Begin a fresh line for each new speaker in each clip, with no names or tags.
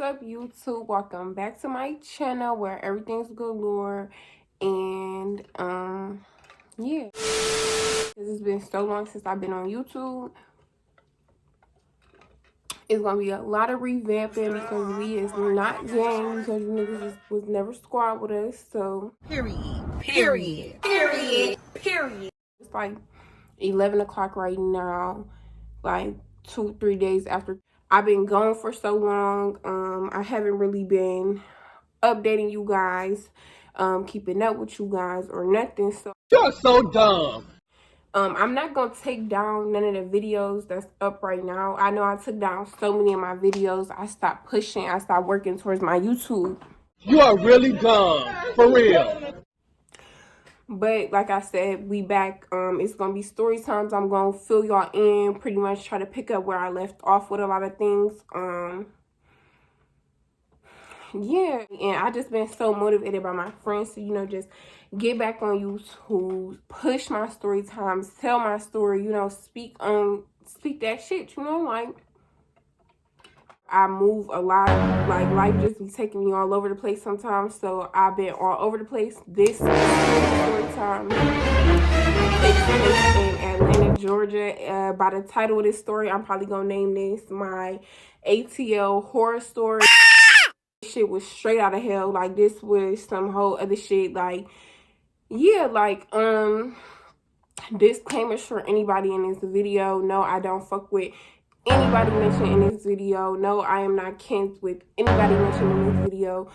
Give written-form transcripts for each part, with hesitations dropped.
up, YouTube? Welcome back to my channel where everything's galore. And yeah, it's been so long since I've been on YouTube. It's gonna be a lot of revamping because we is not gang, because you niggas was never squad with us. So period. It's like 11 o'clock right now, like 2-3 days after. I've been gone for so long. I haven't really been updating you guys, keeping up with you guys or nothing. So
you're so dumb.
I'm not gonna take down none of the videos that's up right now. I know I took down so many of my videos. I stopped pushing. I stopped working towards my YouTube.
You are really dumb, for real.
But like I said, we back. It's gonna be story times. I'm gonna fill y'all in, pretty much try to pick up where I left off with a lot of things. Yeah, and I just been so motivated by my friends to, you know, just get back on YouTube, push my story times, tell my story, you know, speak that shit, you know, like I move a lot, like life just be taking me all over the place sometimes, so I've been all over the place. This story time takes place in Atlanta, Georgia. By the title of this story, I'm probably gonna name this my ATL horror story. Shit was straight out of hell. Like, this was some whole other shit. Like, yeah, like, disclaimers for anybody in this video. No, I don't fuck with anybody mentioned in this video. No, I am not kin with anybody mentioned in this video.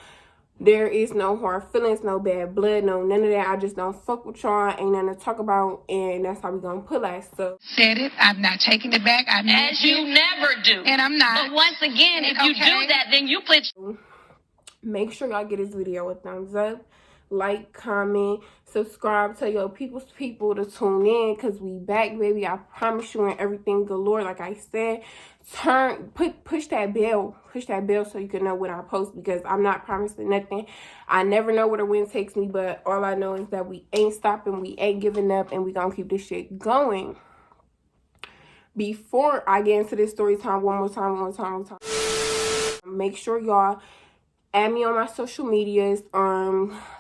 There is no hard feelings, no bad blood, no none of that. I just don't fuck with y'all. Ain't nothing to talk about, and that's how we gonna put that. So
said it. I'm not taking it back.
As you never do.
And I'm not.
But once again, if you do that, then you put.
Make sure y'all get this video a thumbs up, like, comment, subscribe, tell your people to tune in, because we back, baby. I promise you, and everything galore. Like I said, push that bell so you can know when I post, because I'm not promising nothing. I never know where the wind takes me, but all I know is that we ain't stopping, we ain't giving up, and we gonna keep this shit going. Before I get into this story time, one more time, make sure y'all add me on my social medias.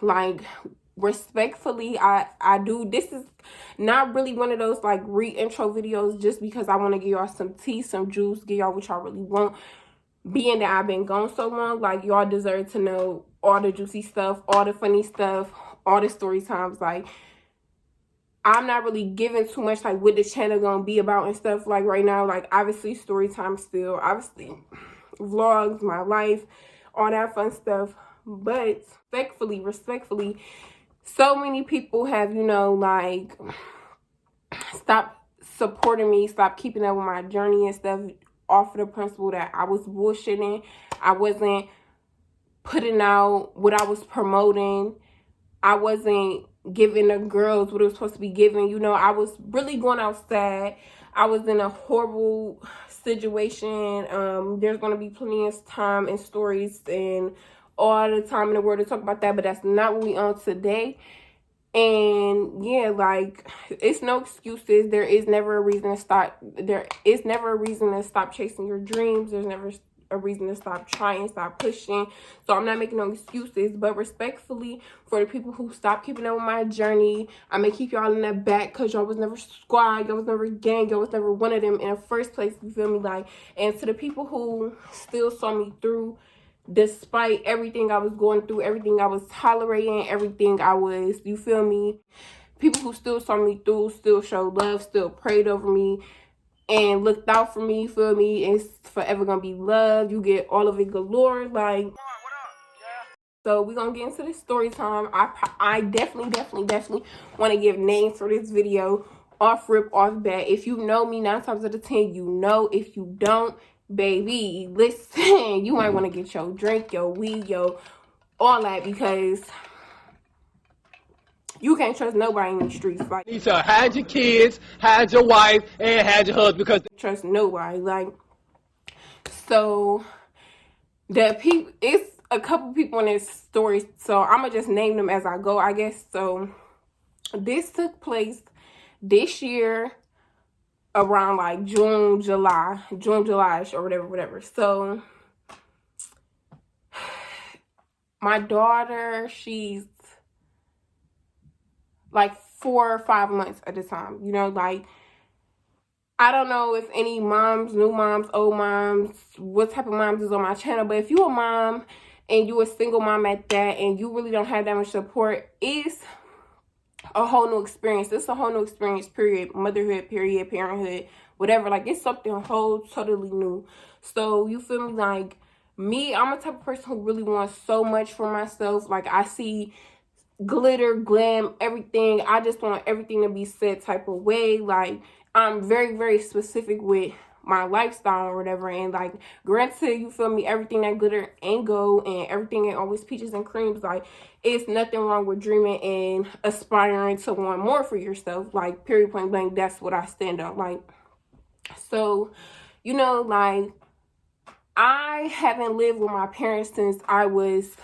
Like, respectfully, I do, this is not really one of those like re-intro videos, just because I want to give y'all some tea, some juice, give y'all what y'all really want. Being that I've been gone so long, like, y'all deserve to know all the juicy stuff, all the funny stuff, all the story times. Like, I'm not really giving too much like what the channel gonna be about and stuff. Like, right now, like, obviously story time still, obviously vlogs, my life, all that fun stuff. But respectfully, so many people have, you know, like, stopped supporting me, stopped keeping up with my journey and stuff, off of the principle that I was bullshitting. I wasn't putting out what I was promoting. I wasn't giving the girls what it was supposed to be given. You know, I was really going outside. I was in a horrible situation. There's going to be plenty of time and stories and all the time in the world to talk about that, but that's not what we on today. And yeah, like, it's no excuses. There is never a reason to stop. There is never a reason to stop chasing your dreams. There's never a reason to stop trying, stop pushing. So I'm not making no excuses, but respectfully, for the people who stopped keeping up with my journey, I'm gonna keep y'all in the back, because y'all was never squad, y'all was never gang, y'all was never one of them in the first place, you feel me? Like, and to the people who still saw me through, despite everything I was going through, everything I was tolerating, everything I was, you feel me? People who still saw me through, still showed love, still prayed over me, and looked out for me, you feel me? It's forever gonna be love. You get all of it galore. Like, so we're gonna get into this story time. I definitely want to give names for this video off rip, off bat. If you know me, 9 times out of 10, you know. If you don't, baby, listen, you might want to get your drink, your weed, your all that, because you can't trust nobody in the streets. Like,
You need to hide your kids, hide your wife, and hide your husband, because
trust nobody. Like, so the people, it's a couple people in this story, so I'm gonna just name them as I go, I guess. So this took place this year around like June, July-ish or whatever. So My daughter, she's like 4 or 5 months at the time. You know, like, I don't know if any moms, new moms, old moms, what type of moms is on my channel, but if you a mom and you a single mom at that and you really don't have that much support, it's a whole new experience. It's a whole new experience, period. Motherhood, period, parenthood, whatever. Like, it's something whole totally new. So, you feel me? Like, me, I'm a type of person who really wants so much for myself. Like, I see glitter, glam, everything. I just want everything to be said type of way. Like, I'm very, very specific with my lifestyle or whatever. And, like, granted, you feel me, everything that glitter ain't gold and everything ain't always peaches and creams. Like, it's nothing wrong with dreaming and aspiring to want more for yourself. Like, period, point blank, that's what I stand on. Like, so, you know, like, I haven't lived with my parents since I was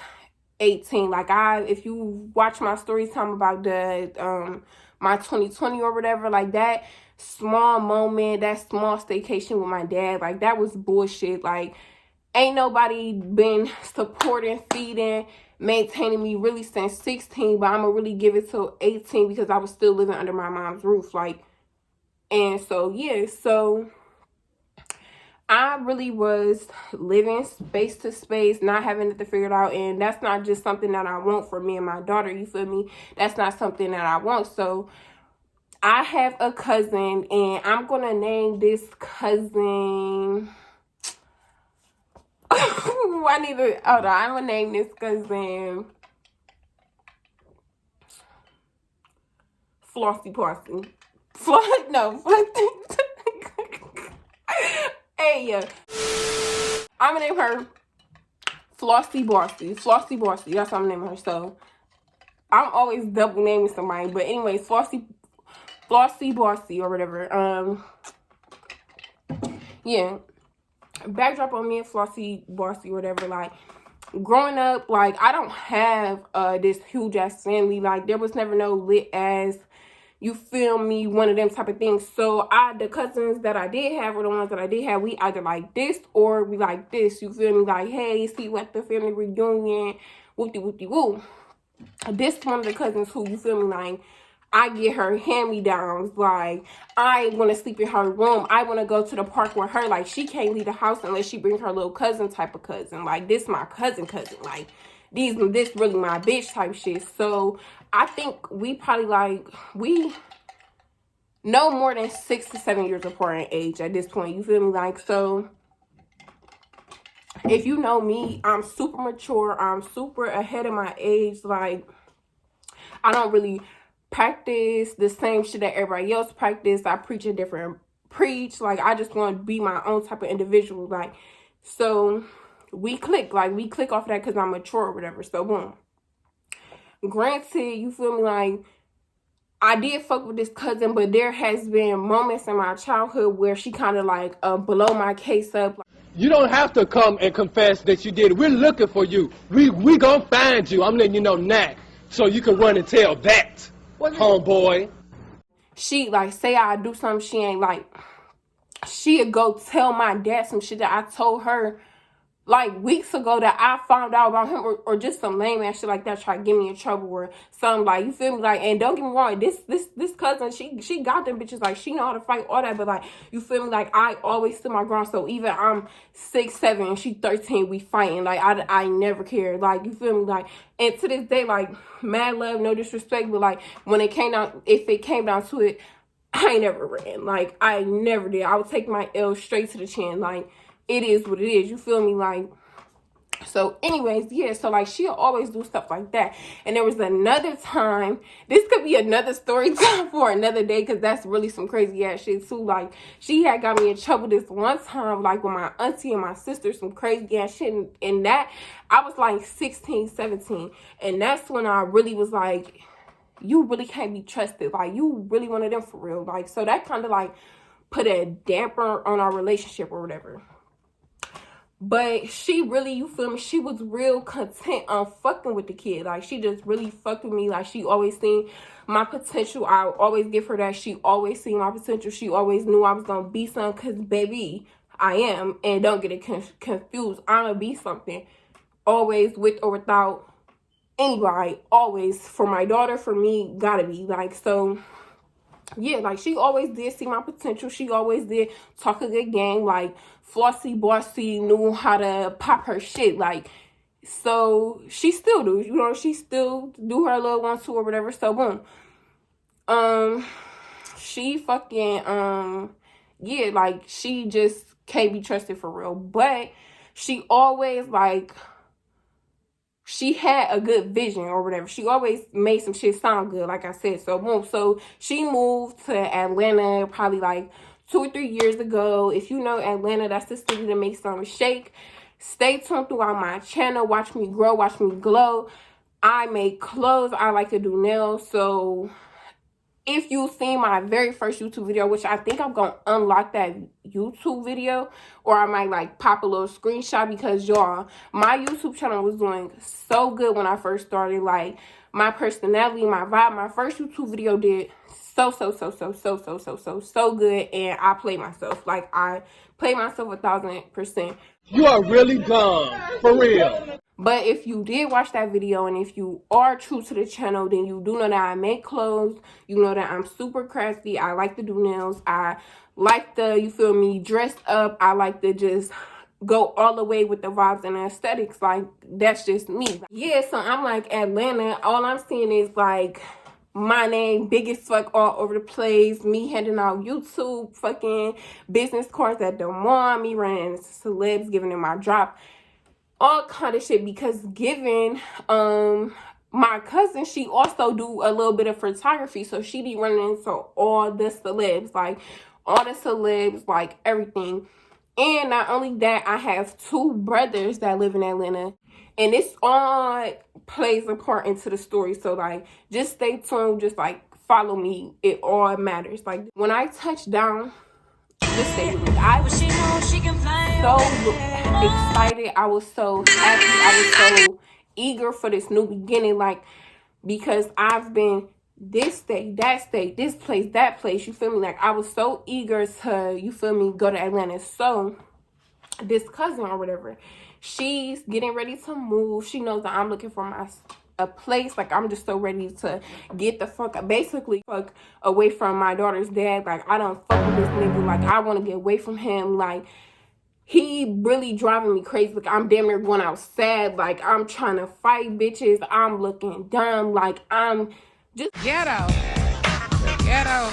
18. Like, if you watch my story time about the my 2020 or whatever, like, that small moment, that small staycation with my dad, like, that was bullshit. Like, ain't nobody been supporting, feeding, maintaining me really since 16, but I'm gonna really give it till 18 because I was still living under my mom's roof. Like, and so yeah, so I really was living space to space, not having it to figure it out. And that's not just something that I want for me and my daughter. You feel me? That's not something that I want. So I have a cousin, and I'm going to name this cousin. Hold on. I'm going to name this cousin Flossy Possy. No. Hey, yeah. I'm gonna name her Flossy Bossy. Flossy Bossy. That's what I'm naming her. So I'm always double naming somebody. But anyways, Flossy Bossy or whatever. Yeah. Backdrop on me and Flossy Bossy or whatever. Like, growing up, like, I don't have this huge ass family. Like, there was never no lit ass, you feel me, one of them type of things. So the cousins that I did have, or the ones that I did have, we either like this or we like this. You feel me? Like, hey, see what the family reunion, whoopty whoopty woo. This one of the cousins who, you feel me, like, I get her hand-me-downs. Like, I want to sleep in her room. I want to go to the park with her. Like, she can't leave the house unless she brings her little cousin type of cousin. Like, this my cousin. Like, this really my bitch type shit. So I think we probably, like, we no more than 6 to 7 years apart in age at this point. You feel me? Like, so if you know me, I'm super mature. I'm super ahead of my age. Like, I don't really practice the same shit that everybody else practice. I preach a different preach. Like, I just want to be my own type of individual. Like, so we click. Like, we click off of that because I'm mature or whatever. So, boom. Granted, you feel me, like, I did fuck with this cousin, but there has been moments in my childhood where she kind of, like, blow my case up.
You don't have to come and confess that you did it. We're looking for you. We gonna find you. I'm letting you know now, so you can run and tell that, homeboy.
She, like, say I do something she ain't like. She'd go tell my dad some shit that I told her, like, weeks ago, that I found out about him, or just some lame ass shit like that, try to get me in trouble or something. Like, you feel me? Like, and don't get me wrong, this cousin, she got them bitches. Like, she know how to fight, all that. But, like, you feel me? Like, I always stood my ground. So even I'm 6, 7 and she 13, we fighting. Like, I never cared. Like, you feel me? Like, and to this day, like, mad love, no disrespect, but, like, when it came down, if it came down to it, I ain't never ran. Like, I never did. I would take my L straight to the chin. Like, it is what it is. You feel me? Like, so anyways, yeah, so, like, she'll always do stuff like that. And there was another time, this could be another story time for another day, because that's really some crazy ass shit too. Like, she had got me in trouble this one time, like, with my auntie and my sister, some crazy ass shit. And that, I was like 16, 17. And that's when I really was like, you really can't be trusted. Like, you really one of them for real. Like, so that kind of, like, put a damper on our relationship or whatever. But she really, you feel me, she was real content on fucking with the kid. Like, she just really fucked with me. Like, she always seen my potential. I always give her that. She always seen my potential. She always knew I was gonna be something, because, baby, I am. And don't get it confused. I'm gonna be something. always with or without anybody, always. For my daughter, for me, gotta be. Like, so yeah, like, she always did see my potential. She always did talk a good game. Like, flossy, bossy, knew how to pop her shit. Like, so she still do, you know, she still do her little 1-2 or whatever. So boom, she fucking yeah, like, she just can't be trusted for real. But she always, like, she had a good vision or whatever. She always made some shit sound good, like I said. So boom, so she moved to Atlanta probably like 2 or 3 years ago. If you know Atlanta, that's the city that makes something shake. Stay tuned throughout my channel. Watch me grow, watch me glow. I make clothes. I like to do nails. So if you've seen my very first YouTube video, which I think I'm going to unlock that YouTube video, or I might like pop a little screenshot, because y'all, my YouTube channel was doing so good when I first started. Like, my personality, my vibe, my first YouTube video did so good, and I played myself. Like, I played myself 1,000%.
You are really dumb, for real.
But if you did watch that video, and if you are true to the channel, then you do know that I make clothes. You know that I'm super crafty. I like to do nails. I like to, you feel me, dress up. I like to just go all the way with the vibes and the aesthetics. Like, that's just me. Yeah, so I'm like, Atlanta, all I'm seeing is like my name big as fuck all over the place. Me handing out YouTube fucking business cards at the mall. Me running celebs, giving them my drop. All kind of shit, because given my cousin, she also do a little bit of photography, so she be running into all the celebs, like everything. And not only that, I have 2 brothers that live in Atlanta, and this all plays a part into the story. So like, just stay tuned, just like follow me, it all matters. Like, when I touch down, just stay with me. I was so excited. I was so happy. I was so eager for this new beginning. Like, because I've been this state, that state, this place, that place. You feel me? Like, I was so eager to, you feel me, go to Atlanta. So this cousin or whatever, she's getting ready to move. She knows that I'm looking for a place. Like, I'm just so ready to get the fuck, basically fuck away from my daughter's dad. Like, I don't fuck with this nigga. Like, I want to get away from him. Like, he really driving me crazy. Like, I'm damn near going outside. Like, I'm trying to fight bitches. I'm looking dumb. Like, I'm just
Ghetto. Ghetto.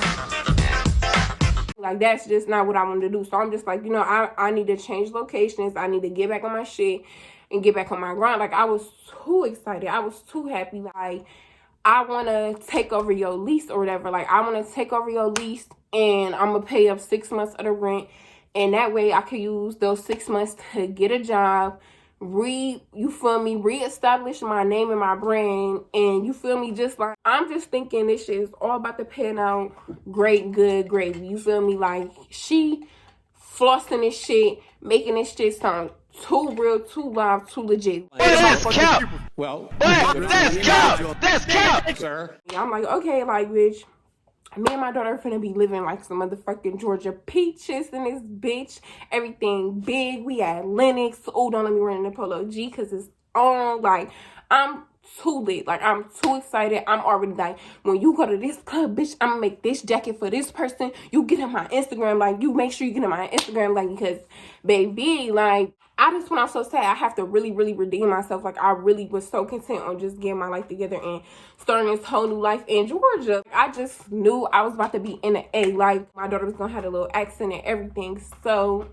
like, that's just not what I want to do. So I'm just like, you know, I need to change locations. I need to get back on my shit and get back on my grind. Like, I was too excited. I was too happy. Like, I want to take over your lease or whatever. Like, I want to take over your lease, and I'm going to pay up 6 months of the rent. And that way I could use those 6 months to get a job, you feel me, reestablish my name and my brand. And you feel me, just like, I'm just thinking this shit is all about to pan out great, good gravy. You feel me? Like, she flossing this shit, making this shit sound too real, too live, too legit.
That's cap. Well, that's cap. That's cap, sir.
I'm like, okay, like, bitch, me and my daughter are finna be living like some motherfucking Georgia peaches in this bitch. Everything big. We at Lennox. Oh, don't let me run in the Polo G, because it's on. Like, I'm too lit. Like, I'm too excited. I'm already like, when you go to this club, bitch, I'm gonna make this jacket for this person. You get in my Instagram. Like, you make sure you get in my Instagram. Like, because, baby, like, I just went out so sad. I have to really, really redeem myself. Like, I really was so content on just getting my life together and starting this whole new life in Georgia. I just knew I was about to be in the A. Like, my daughter was gonna have a little accent and everything. So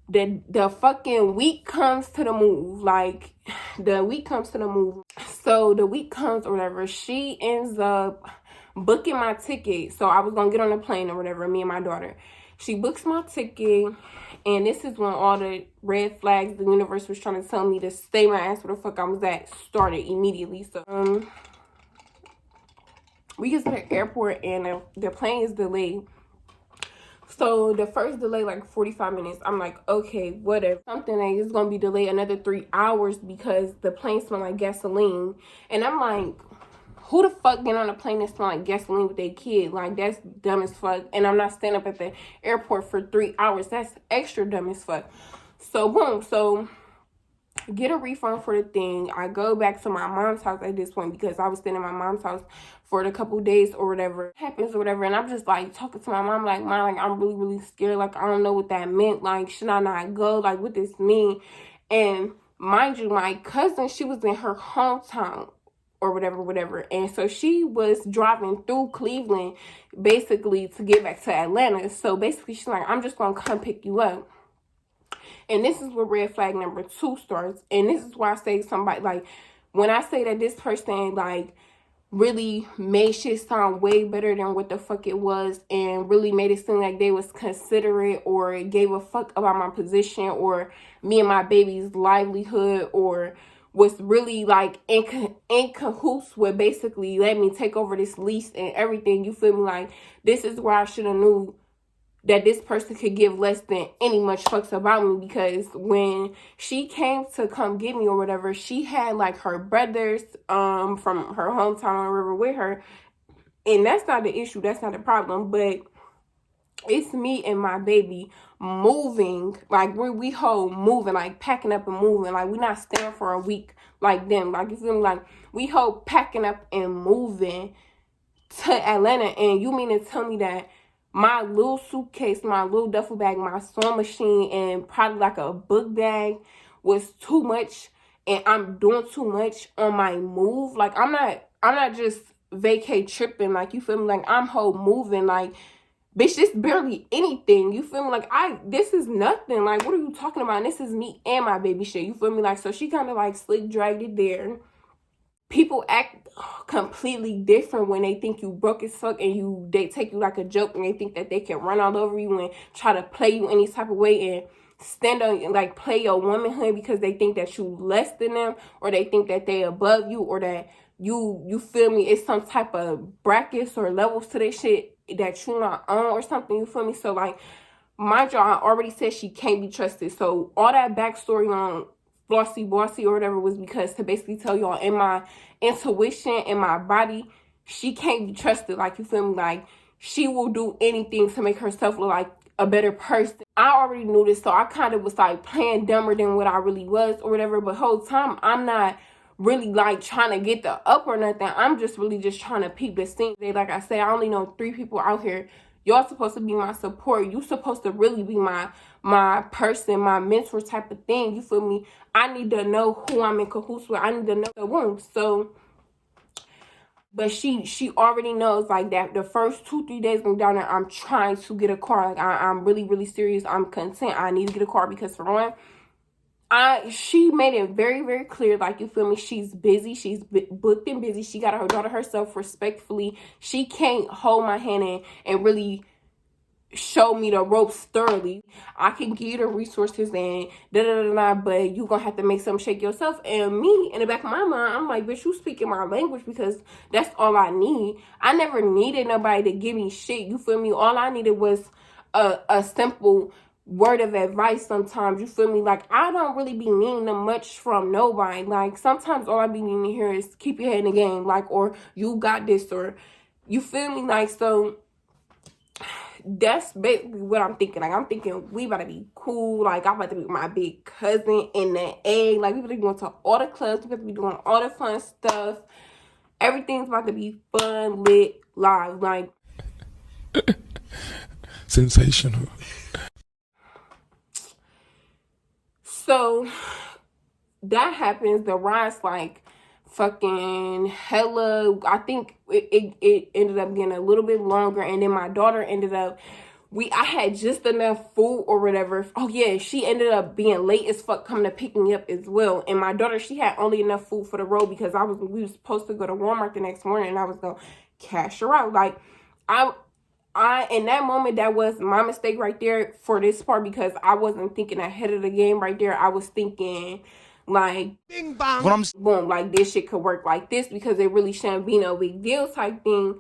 the fucking week comes to the move. Like, the week comes to the move. So the week comes or whatever. She ends up booking my ticket. So I was gonna get on the plane or whatever, me and my daughter. She books my ticket, and this is when all the red flags the universe was trying to tell me to stay my ass where the fuck I was at started immediately. So we get to the airport, and the plane is delayed. So the first delay, like 45 minutes. I'm like, okay, whatever. Something that is gonna be delayed another 3 hours because the plane smell like gasoline. And I'm like, who the fuck getting on a plane that smell like gasoline with their kid? Like, that's dumb as fuck. And I'm not staying up at the airport for 3 hours. That's extra dumb as fuck. So boom. So get a refund for the thing. I go back to my mom's house at this point because I was staying in my mom's house for a couple days or whatever happens or whatever. And I'm just like talking to my mom like, Mom, like I'm really, really scared. Like I don't know what that meant. Like should I not go? Like what this mean? And mind you, my cousin, she was in her hometown or whatever. And so she was driving through Cleveland basically to get back to Atlanta. So basically she's like, I'm just gonna come pick you up. And this is where red flag number 2 starts. And this is why I say somebody, like, when I say that this person, like, really made shit sound way better than what the fuck it was and really made it seem like they was considerate or gave a fuck about my position or me and my baby's livelihood or was really, like, in cahoots with basically let me take over this lease and everything. You feel me? Like, this is where I should have knew that this person could give less than any much fucks about me, because when she came to come get me or whatever, she had like her brothers from her hometown or whatever with her, and that's not the issue, that's not the problem, but it's me and my baby moving, like we whole moving, like packing up and moving, like we not staying for a week like them, like you feel me, like we whole packing up and moving to Atlanta. And you mean to tell me that my little suitcase, my little duffel bag, my sewing machine, and probably like a book bag was too much, and I'm doing too much on my move? Like I'm not just vacay tripping, like you feel me, like I'm whole moving, like bitch, this barely anything, you feel me, like this is nothing, like what are you talking about? And this is me and my baby shit, you feel me, like so she kind of like slick dragged it there. People act completely different when they think you broke as fuck and they take you like a joke, and they think that they can run all over you and try to play you any type of way and stand on and like play your womanhood because they think that you less than them, or they think that they above you, or that you feel me, it's some type of brackets or levels to this shit that you not on or something, you feel me? So like, mind you, I already said she can't be trusted. So all that backstory on Flossy Bossy or whatever was because to basically tell y'all, in my intuition, in my body, she can't be trusted, like you feel me, like she will do anything to make herself look like a better person. I already knew this, so I kind of was like playing dumber than what I really was or whatever, but whole time I'm not really like trying to get the up or nothing. I'm just really just trying to peep the scene. Like I say, I only know 3 people out here. Y'all supposed to be my support. You supposed to really be my person, my mentor type of thing. You feel me? I need to know who I'm in cahoots with. I need to know the wound. So, but she already knows like that. The first 2-3 days I'm down there, I'm trying to get a car. Like I'm really, really serious. I'm content. I need to get a car because for one, she made it very, very clear, like you feel me, she's busy, she's booked and busy, she got her daughter herself. Respectfully, she can't hold my hand and really show me the ropes thoroughly. I can give you the resources and but you gonna have to make something shake yourself. And me, in the back of my mind, I'm like, bitch, you speaking my language because that's all I need. I never needed nobody to give me shit, you feel me? All I needed was a simple word of advice sometimes, you feel me? Like I don't really be needing much from nobody. Like sometimes all I be needing to hear is keep your head in the game, like, or you got this, or you feel me? Like, so that's basically what I'm thinking. Like I'm thinking we about to be cool, like I'm about to be with my big cousin in the A, like we about to be going to all the clubs, we about to be doing all the fun stuff, everything's about to be fun, lit, live, like
sensational.
So that happens. The ride's like fucking hella. I think it ended up getting a little bit longer, and then my daughter ended up. I had just enough food or whatever. Oh yeah, she ended up being late as fuck coming to pick me up as well. And my daughter, she had only enough food for the road because we was supposed to go to Walmart the next morning, and I was gonna cash her out. Like in that moment, that was my mistake right there for this part, because I wasn't thinking ahead of the game right there. I was thinking like, bing bong, boom, like this shit could work like this because it really shouldn't be no big deal type thing.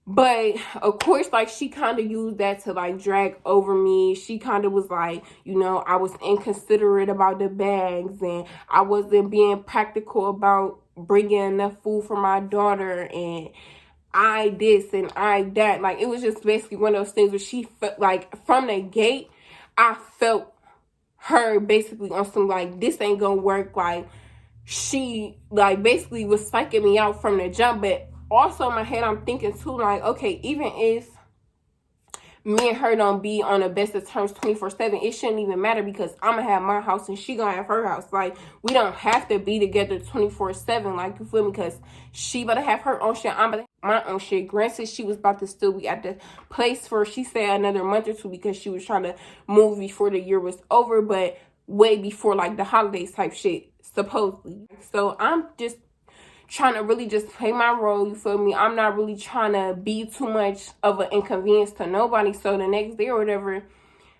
But of course, like she kind of used that to like drag over me. She kind of was like, you know, I was inconsiderate about the bags, and I wasn't being practical about bringing enough food for my daughter, and I this and I that. Like it was just basically one of those things where she felt like from the gate, I felt her basically on some like, this ain't gonna work. Like, she like basically was psyching me out from the jump. But also in my head, I'm thinking too, like, okay, even if me and her don't be on the best of terms 24/7, it shouldn't even matter, because I'm gonna have my house and she gonna have her house. Like, we don't have to be together 24/7. Like, you feel me? Because she better have her own shit, I'm about to have my own shit. Granted, she was about to still be at the place for, she said, another month or two, because she was trying to move before the year was over, but way before like the holidays type shit, supposedly. So I'm just trying to really just play my role, you feel me? I'm not really trying to be too much of an inconvenience to nobody. So the next day or whatever,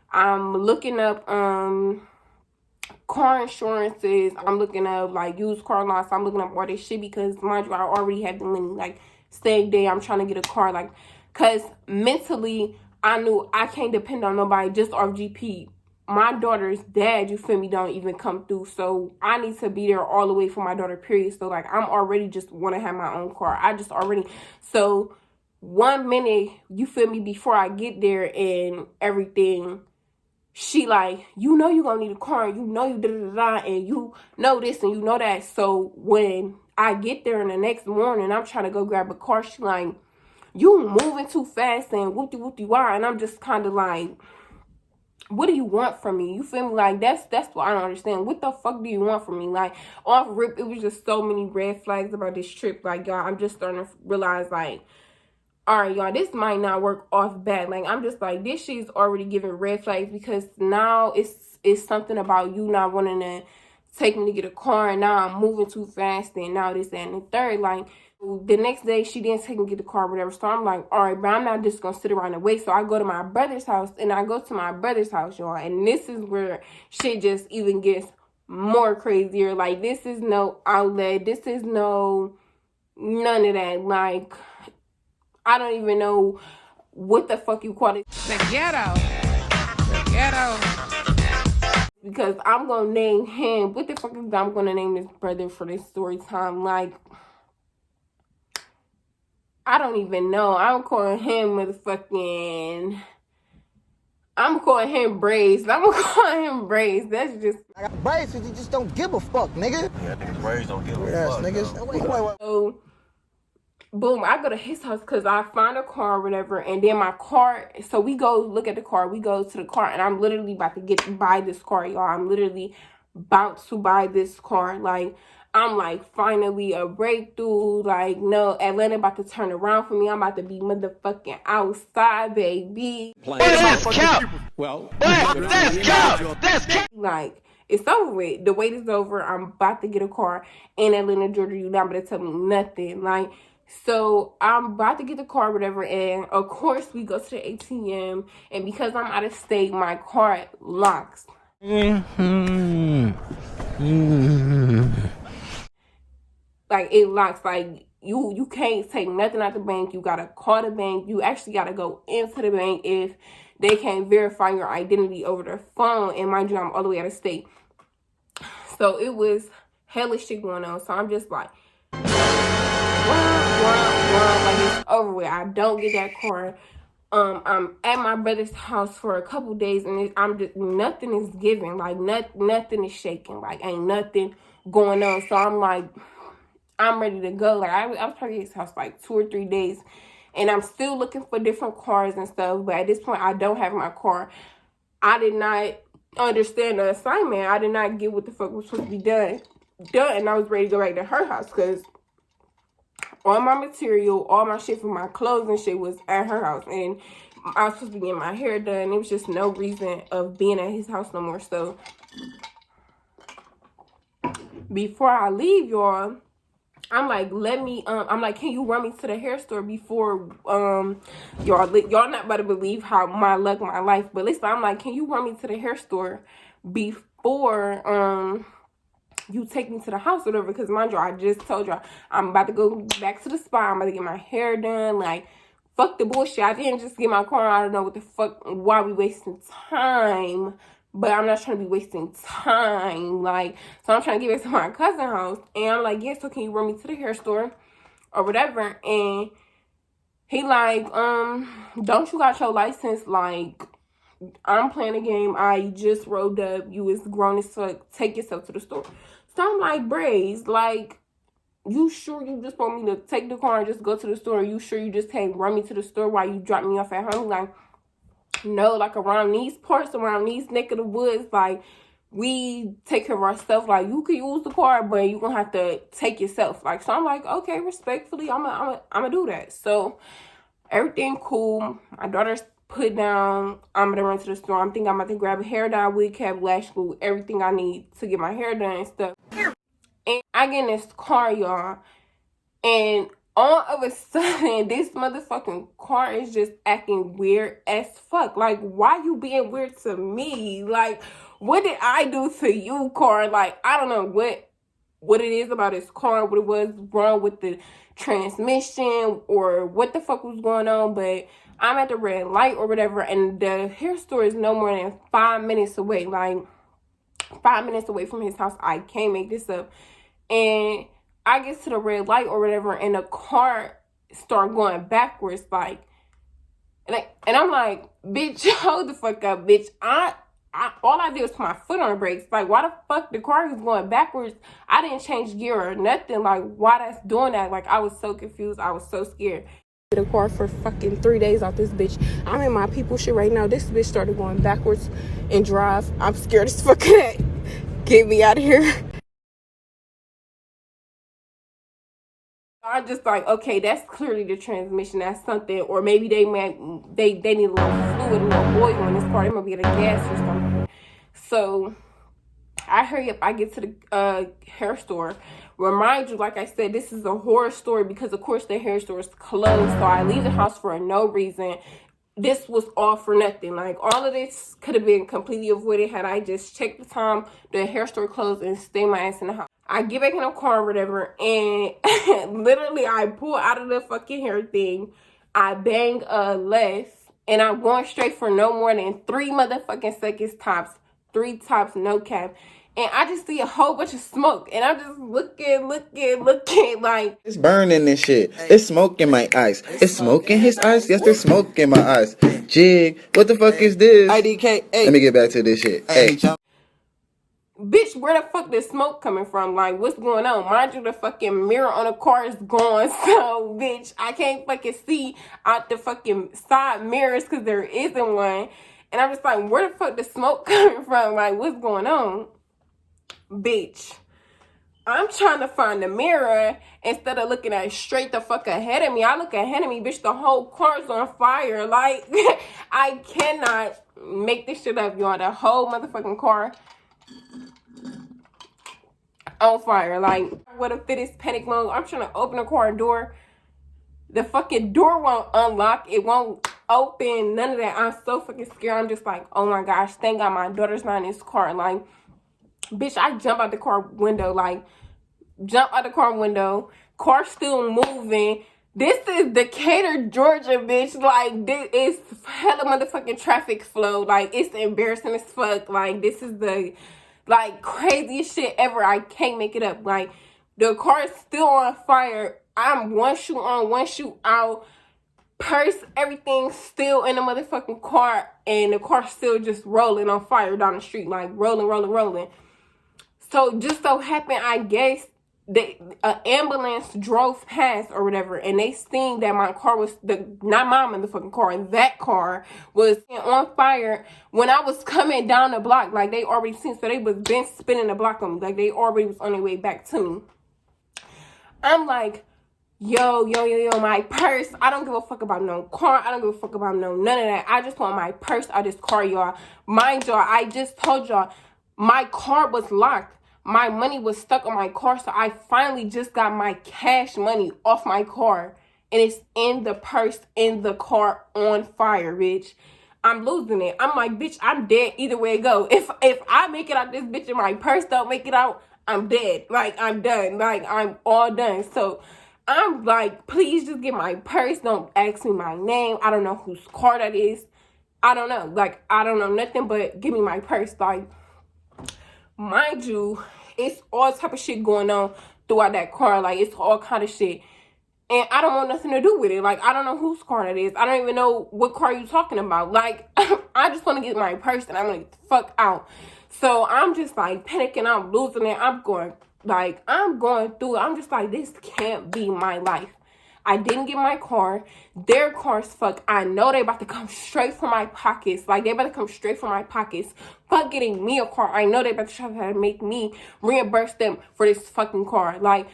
I'm looking up car insurances, I'm looking up like used car lots, I'm looking up all this shit, because mind you, I already have the money. Like, same day I'm trying to get a car, like, because mentally I knew I can't depend on nobody just off GP. My daughter's dad, you feel me, don't even come through. So I need to be there all the way for my daughter, period. So like, I'm already just want to have my own car. I just already, so 1 minute, you feel me, before I get there and everything, she like, you know you gonna need a car, you know you da-da-da-da, and you know this and you know that. So when I get there in the next morning, I'm trying to go grab a car, she like, you moving too fast and whoopty-whoopty-wah. And I'm just kind of like, what do you want from me? You feel me? Like, that's what I don't understand. What the fuck do you want from me? Like, off rip, it was just so many red flags about this trip. Like, y'all, I'm just starting to realize, like, all right, y'all, this might not work off bad. Like, I'm just like, this shit's already giving red flags, because now it's something about you not wanting to take me to get a car, and now I'm moving too fast, and now this, that, and the third. Like, the next day, she didn't take me to get the car, whatever. So I'm like, all right, but I'm not just gonna sit around and wait. So I go to my brother's house, y'all, and this is where shit just even gets more crazier. Like, this is no outlet, this is no none of that. Like, I don't even know what the fuck you call it.
The ghetto. The ghetto.
Because I'm gonna name him. What the fuck is I'm gonna name this brother for this story time? Like, I don't even know. I'm calling him motherfucking, I'm calling him Braids. I'm gonna call him Braids. That's just,
I got braids, you just don't give a fuck, nigga.
Yeah, nigga, braids don't give a
Yes,
fuck.
niggas. Wait.
so boom, I go to his house because I find a car or whatever, and then my car, so we go look at the car, we go to the car, and I'm literally about to buy this car, y'all. I'm literally about to buy this car. Like, I'm like, finally a breakthrough. Like, no, Atlanta about to turn around for me. I'm about to be motherfucking outside, baby.
That's cap. Well, that's cap. That's cap.
Like, it's over with. The wait is over. I'm about to get a car in Atlanta, Georgia. You're not going to tell me nothing. Like, so I'm about to get the car, whatever, and of course we go to the ATM, and because I'm out of state, my car locks. Like, it locks. Like, you can't take nothing out the bank. You gotta call the bank. You actually gotta go into the bank if they can't verify your identity over the phone. And mind you, I'm all the way out of state. So it was hella shit going on. So I'm just like, like, it's over with. I don't get that car. I'm at my brother's house for a couple days, and I'm just, nothing is giving. Like, nothing is shaking. Like, ain't nothing going on. So I'm like, I'm ready to go. Like, I was probably at his house like 2 or 3 days, and I'm still looking for different cars and stuff. But at this point, I don't have my car. I did not understand the assignment. I did not get what the fuck was supposed to be done. And I was ready to go back to her house, because all my material, all my shit for my clothes and shit was at her house. And I was supposed to be getting my hair done. It was just no reason of being at his house no more. So before I leave, y'all, I'm like, I'm like, can you run me to the hair store before, y'all not about to believe how my luck, my life. But listen, I'm like, can you run me to the hair store before, you take me to the house or whatever? Because mind you, I just told you I'm about to go back to the spa. I'm about to get my hair done. Like, fuck the bullshit. I didn't just get my car. I don't know what the fuck, why we wasting time. But I'm not trying to be wasting time. Like, so I'm trying to get back to my cousin's house. And I'm like, yeah, so can you run me to the hair store or whatever? And he like, don't you got your license, like, I'm playing a game. I just rolled up. You was grown as fuck. Take yourself to the store. So I'm like, Braze, like, you sure you just want me to take the car and just go to the store? Are you sure you just can't run me to the store while you drop me off at home? Like, no, like around these parts, around these neck of the woods, like, we take care of our stuff. Like, you can use the car, but you gonna have to take yourself. Like, so I'm like, okay, respectfully, I'm gonna do that. So everything cool. My daughter's put down. I'm gonna run to the store. I'm thinking I'm about to grab a hair dye, wig cap, lash glue, everything I need to get my hair done and stuff. And I get in this car, y'all, and all of a sudden, this motherfucking car is just acting weird as fuck. Like, why you being weird to me? Like, what did I do to you, car? Like, I don't know what it is about this car, what it was wrong with the transmission, or what the fuck was going on, but I'm at the red light or whatever, and the hair store is no more than 5 minutes away. Like, 5 minutes away from his house. I can't make this up. And I get to the red light or whatever, and the car start going backwards, like, and I'm like, bitch, hold the fuck up, bitch. All I did was put my foot on the brakes. Like, why the fuck the car is going backwards? I didn't change gear or nothing. Like, why that's doing that? Like, I was so confused. I was so scared. The car for fucking 3 days off this bitch. I'm in my people shit right now. This bitch started going backwards and drive. I'm scared as fuck of that. Get me out of here. I'm just like, okay, that's clearly the transmission. That's something, or maybe they need a little fluid, a little oil in this car. They might be at a gas or something. So I hurry up. I get to the hair store. Remind you, like I said, this is a horror story because, of course, the hair store is closed. So I leave the house for no reason. This was all for nothing. Like, all of this could have been completely avoided had I just checked the time, the hair store closed, and stay my ass in the house. I get back in the car or whatever, and literally I pull out of the fucking hair thing. I bang a left, and I'm going straight for no more than 3 motherfucking seconds tops. 3 tops, no cap. And I just see a whole bunch of smoke, and I'm just looking, like...
It's burning and shit. It's smoke in my eyes. It's smoke in his eyes? Yes, there's smoke in my eyes. Jig, what the fuck is this?
IDK,
Let me get back to this shit. Hey.
Bitch, where the fuck this smoke coming from? Like, what's going on? Mind you, the fucking mirror on the car is gone. So, bitch, I can't fucking see out the fucking side mirrors because there isn't one. And I'm just like, where the fuck the smoke coming from? Like, what's going on? Bitch, I'm trying to find the mirror instead of looking at straight the fuck ahead of me. I look ahead of me, bitch, the whole car's on fire. Like, I cannot make this shit up, y'all. The whole motherfucking car on fire. Like, what if it is panic mode? I'm trying to open the car door. The fucking door won't unlock. It won't open. None of that. I'm so fucking scared. I'm just like, oh my gosh, thank God my daughter's not in this car. Like, bitch, I jump out the car window. Like, jump out the car window. Car still moving. This is Decatur, Georgia, bitch. Like, this is hella motherfucking traffic flow. Like, it's embarrassing as fuck. Like, this is the, like, craziest shit ever. I can't make it up. Like, the car is still on fire. I'm one shoe on, one shoe out. Purse, everything still in the motherfucking car. And the car still just rolling on fire down the street. Like, rolling. So, just so happened, I guess, an ambulance drove past or whatever, and they seen that my car was, not my motherfucking car, that car was on fire when I was coming down the block. Like, they already seen, so they was been spinning the block on me. Like, they already was on their way back to me. I'm like, yo, my purse. I don't give a fuck about no car. I don't give a fuck about none of that. I just want my purse out of this car, y'all. Mind y'all, I just told y'all, my car was locked. My money was stuck on my car, so I finally just got my cash money off my car. And it's in the purse, in the car, on fire, bitch. I'm losing it. I'm like, bitch, I'm dead either way it go. If I make it out this bitch and my purse don't make it out, I'm dead. Like, I'm done. Like, I'm all done. So, I'm like, please just get my purse. Don't ask me my name. I don't know whose car that is. I don't know. Like, I don't know nothing, but give me my purse. Like, mind you, it's all type of shit going on throughout that car. Like, it's all kind of shit. And I don't want nothing to do with it. Like, I don't know whose car it is. I don't even know what car you talking about. Like, I just want to get my purse and I'm going to get the fuck out. So I'm just like panicking. I'm losing it. I'm going through it. I'm just like, this can't be my life. I didn't get my car. Their car's fucked. I know they about to come straight from my pockets. Like, they about to come straight from my pockets. Fuck getting me a car. I know they about to try to make me reimburse them for this fucking car. Like,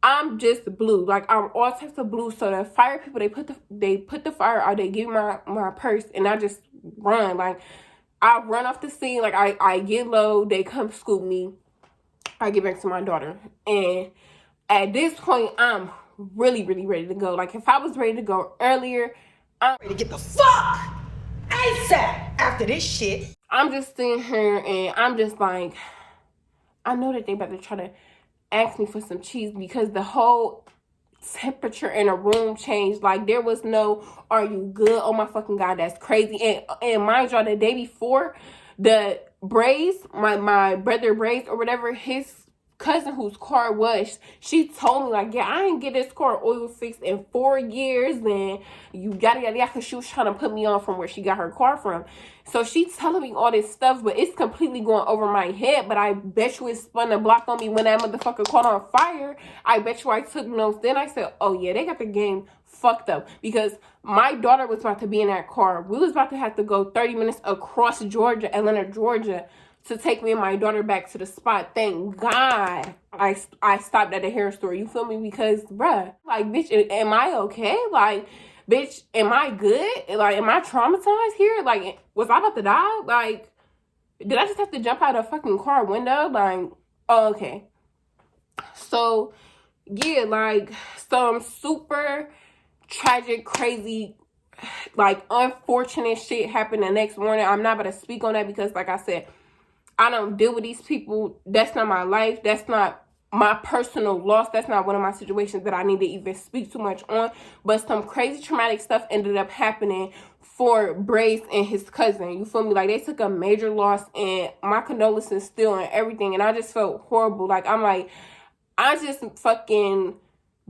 I'm just blue. Like, I'm all types of blue. So the fire people, they put the fire out. They give me my purse, and I just run. Like, I run off the scene. Like, I get low. They come scoop me. I get back to my daughter. And at this point, I'm really, really ready to go. Like, if I was ready to go earlier, I'm
ready to get the fuck ASAP after this shit.
I'm just sitting here, and I'm just like, I know that they about to try to ask me for some cheese because the whole temperature in a room changed. Like, there was no, are you good? Oh my fucking God, that's crazy. And mind y'all, the day before, the Braze, my brother Braze or whatever, his cousin whose car was, she told me like, yeah, I didn't get this car oil fixed in 4 years, and you yada yada yada, because she was trying to put me on from where she got her car from. So she's telling me all this stuff, but it's completely going over my head. But I bet you it spun the block on me when that motherfucker caught on fire. I bet you I took notes. Then I said, oh yeah, they got the game fucked up, because my daughter was about to be in that car. We was about to have to go 30 minutes across Georgia, Atlanta, Georgia, to take me and my daughter back to the spot. Thank God I stopped at the hair store. You feel me? Because, bruh, like, bitch, am I okay? Like, bitch, am I good? Like, am I traumatized here? Like, was I about to die? Like, did I just have to jump out of a fucking car window? Like, oh, okay. So, yeah, like, some super tragic, crazy, like, unfortunate shit happened the next morning. I'm not about to speak on that because, like I said, I don't deal with these people. That's not my life. That's not my personal loss. That's not one of my situations that I need to even speak too much on. But some crazy traumatic stuff ended up happening for Brace and his cousin. You feel me? Like, they took a major loss, and my condolences still and everything. And I just felt horrible. Like, I'm like, I just fucking,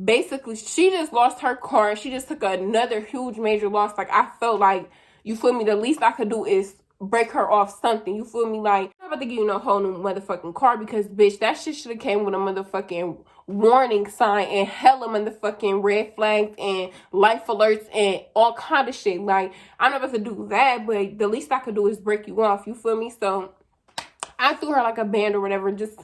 basically, she just lost her car. She just took another huge major loss. Like, I felt like, you feel me, the least I could do is break her off something. You feel me? Like, I'm about to give you no whole new motherfucking car, because, bitch, that shit should have came with a motherfucking warning sign and hella motherfucking red flags and life alerts and all kind of shit. Like, I'm not about to do that, but the least I could do is break you off. You feel me? So I threw her like a band or whatever, just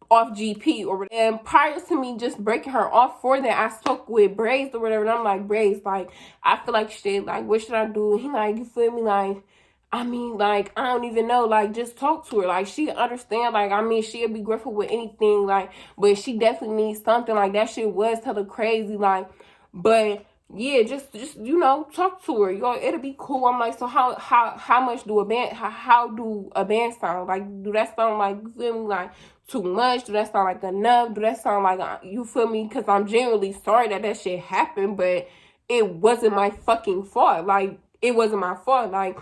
off GP or whatever. And prior to me just breaking her off for that, I spoke with Braze or whatever, and I'm like, Braze, like, I feel like shit. Like, what should I do? He like, you feel me? Like, I mean, like, I don't even know. Like, just talk to her. Like, she understand. Like, I mean, she'll be grateful with anything. Like, but she definitely needs something. Like, that shit was hella crazy. Like, but yeah, just you know, talk to her. Yo, it'll be cool. I'm like, so how much do a band? How do a band sound? Like, do that sound like, you feel me, like too much? Do that sound like enough? Do that sound like, you feel me? Because I'm genuinely sorry that shit happened, but it wasn't my fucking fault. Like, it wasn't my fault. Like.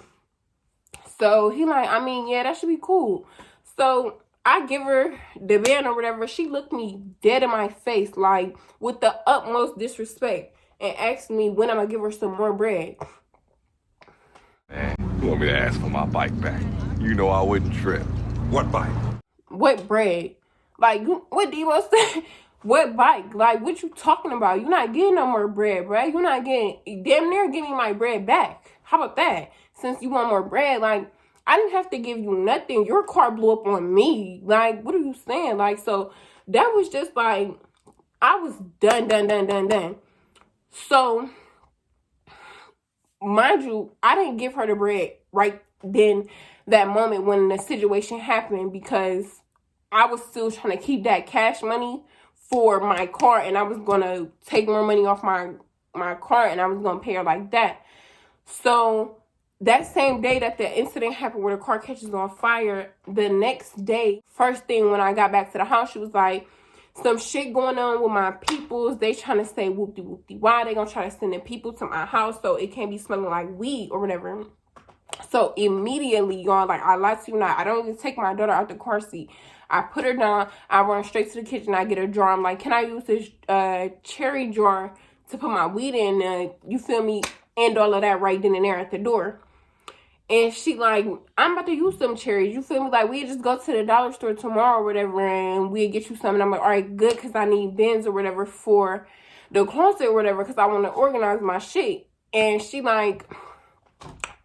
So he like, I mean, yeah, that should be cool. So I give her the band or whatever. She looked me dead in my face, like, with the utmost disrespect, and asked me when I'm going to give her some more bread.
Man, you want me to ask for my bike back? You know I wouldn't trip. What bike?
What bread? Like, what Devo said? What bike? Like, what you talking about? You're not getting no more bread, bro. You're not getting, damn near give me my bread back. How about that? Since you want more bread, like, I didn't have to give you nothing. Your car blew up on me. Like, what are you saying? Like, so that was just like, I was done. So, mind you, I didn't give her the bread right then, that moment when the situation happened, because I was still trying to keep that cash money for my car, and I was going to take more money off my car, and I was going to pay her like that. So that same day that the incident happened where the car catches on fire, the next day, first thing when I got back to the house, she was like, some shit going on with my peoples. They trying to say whoopty why. They gonna try to send the people to my house so it can't be smelling like weed or whatever. So immediately, y'all, like, I lied to you not. I don't even take my daughter out the car seat. I put her down. I run straight to the kitchen. I get a jar. I'm like, can I use this cherry jar to put my weed in, you feel me, and all of that right then and there at the door. And she like, I'm about to use some cherries. You feel me? Like, we just go to the dollar store tomorrow or whatever, and we'll get you some. And I'm like, all right, good, because I need bins or whatever for the closet or whatever, because I want to organize my shit. And she like,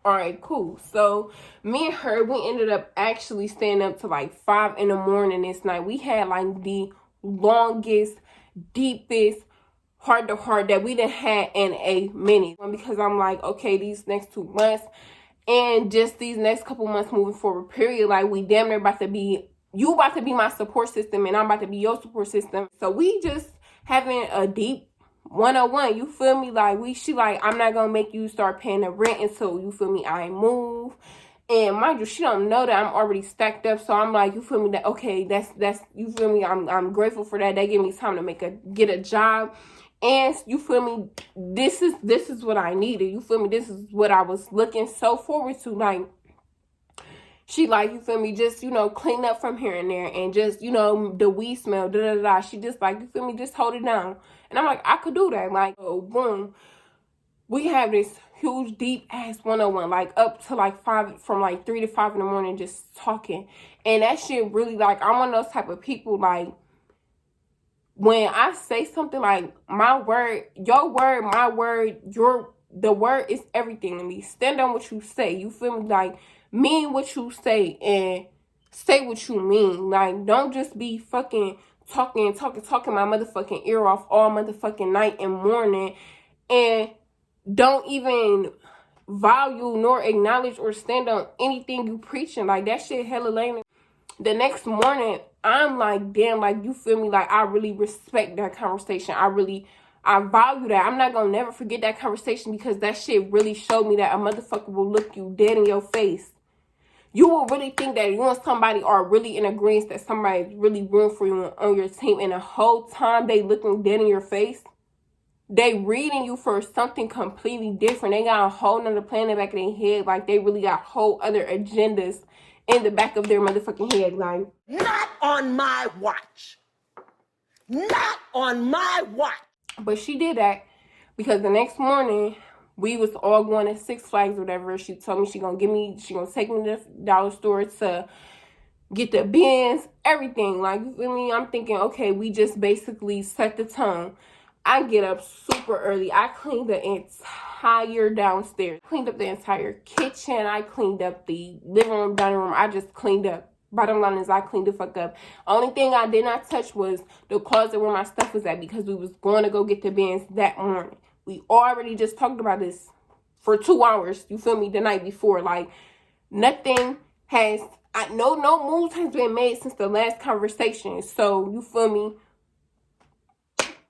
all right, cool. So me and her, we ended up actually staying up to like 5 in the morning this night. We had like the longest, deepest heart to heart that we done had in a minute. Because I'm like, okay, these next 2 months and just these next couple months moving forward, period, like, we damn near about to be, you about to be my support system and I'm about to be your support system. So we just having a deep 101, you feel me? Like, she like, I'm not gonna make you start paying the rent until, you feel me, I move. And mind you, she don't know that I'm already stacked up. So I'm like, you feel me, that okay, that's you feel me, I'm grateful for that. They give me time to get a job. And you feel me, this is what I needed. You feel me, this is what I was looking so forward to. Like, she like, you feel me, just, you know, clean up from here and there, and just, you know, the weed smell, da da da. She just like, you feel me, just hold it down. And I'm like, I could do that. Like, oh, boom, we have this huge deep ass 101, like up to like 5, from like 3 to 5 in the morning, just talking. And that shit really, like, I'm one of those type of people, like, when I say something, like, my word, your word, my word, the word is everything to me. Stand on what you say. You feel me? Like, mean what you say and say what you mean. Like, don't just be fucking talking my motherfucking ear off all motherfucking night and morning, and don't even value nor acknowledge or stand on anything you preaching. Like, that shit hella lame. The next morning, I'm like, damn, like, you feel me? Like, I really respect that conversation. I value that. I'm not gonna never forget that conversation, because that shit really showed me that a motherfucker will look you dead in your face. You will really think that you and somebody are really in agreement, that somebody's really rooting for you on your team, and the whole time they looking dead in your face, they reading you for something completely different. They got a whole nother plan in the back of their head. Like, they really got whole other agendas in the back of their motherfucking head. Like,
not on my watch. Not on my watch.
But she did that because the next morning we was all going to Six Flags or whatever. She told me she gonna take me to the dollar store to get the bins, everything. Like, you feel me? I'm thinking, okay, we just basically set the tone. I get up super early. I cleaned the entire downstairs. Cleaned up the entire kitchen. I cleaned up the living room, dining room. I just cleaned up. Bottom line is, I cleaned the fuck up. Only thing I did not touch was the closet where my stuff was at, because we was going to go get the bins that morning. We already just talked about this for 2 hours, you feel me, the night before. Like, nothing has, no moves has been made since the last conversation. So, you feel me,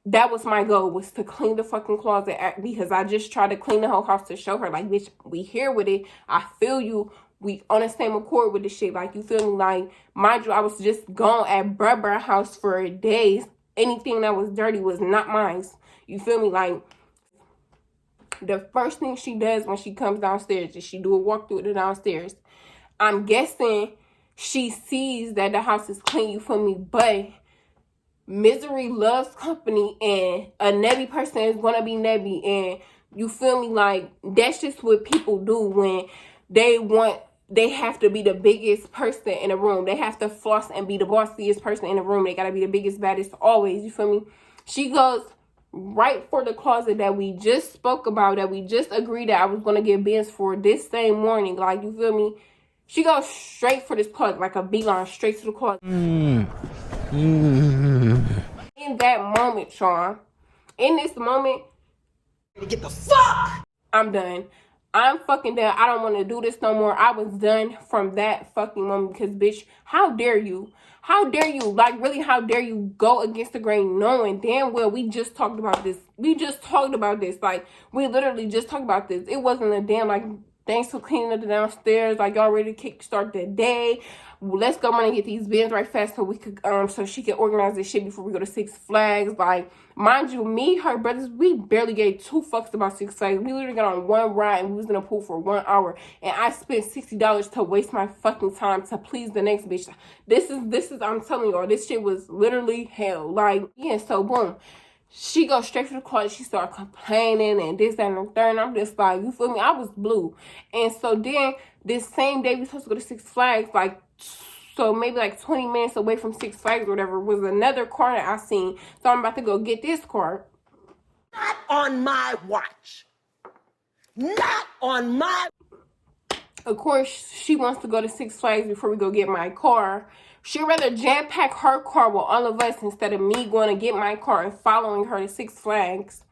that was my goal, was to clean the fucking closet, because I just tried to clean the whole house to show her, like, bitch, we here with it. I feel you. We on the same accord with the shit. Like, you feel me? Like, mind you, I was just gone at Bruh house for days. Anything that was dirty was not mine. You feel me? Like, the first thing she does when she comes downstairs is she do a walk through the downstairs. I'm guessing she sees that the house is clean, you feel me? But misery loves company, and a nebby person is gonna be nebby, and you feel me? Like, that's just what people do when they have to be the biggest person in the room. They have to floss and be the bossiest person in the room. They gotta be the biggest, baddest always, you feel me? She goes right for the closet that we just spoke about, that we just agreed that I was gonna get bins for this same morning. Like, you feel me? She goes straight for this closet, like a beeline, straight to the closet. In that moment, Sean, in this moment,
get the fuck!
I'm done. I'm fucking done. I don't want to do this no more. I was done from that fucking moment, because, bitch, how dare you? How dare you? Like, really, how dare you go against the grain, knowing damn well we just talked about this. We just talked about this. Like, we literally just talked about this. It wasn't a damn, like, thanks for cleaning up the downstairs. Like, y'all ready to kickstart the day. Let's go run and get these bins right fast so we could, so she can organize this shit before we go to Six Flags. Like, mind you, me, her brothers, we barely gave 2 fucks about Six Flags. We literally got on one ride and we was in the pool for 1 hour. And I spent $60 to waste my fucking time to please the next bitch. This is, I'm telling y'all, this shit was literally hell. Like, yeah, so boom. She goes straight to the car. She started complaining and this, that, and the third. And I'm just like, you feel me? I was blue. And so then this same day we supposed to go to Six Flags, like, so maybe like 20 minutes away from Six Flags or whatever, was another car that I seen. So I'm about to go get this car.
Not on my watch. Not on my...
Of course, she wants to go to Six Flags before we go get my car. She'd rather jam-pack her car with all of us instead of me going to get my car and following her to Six Flags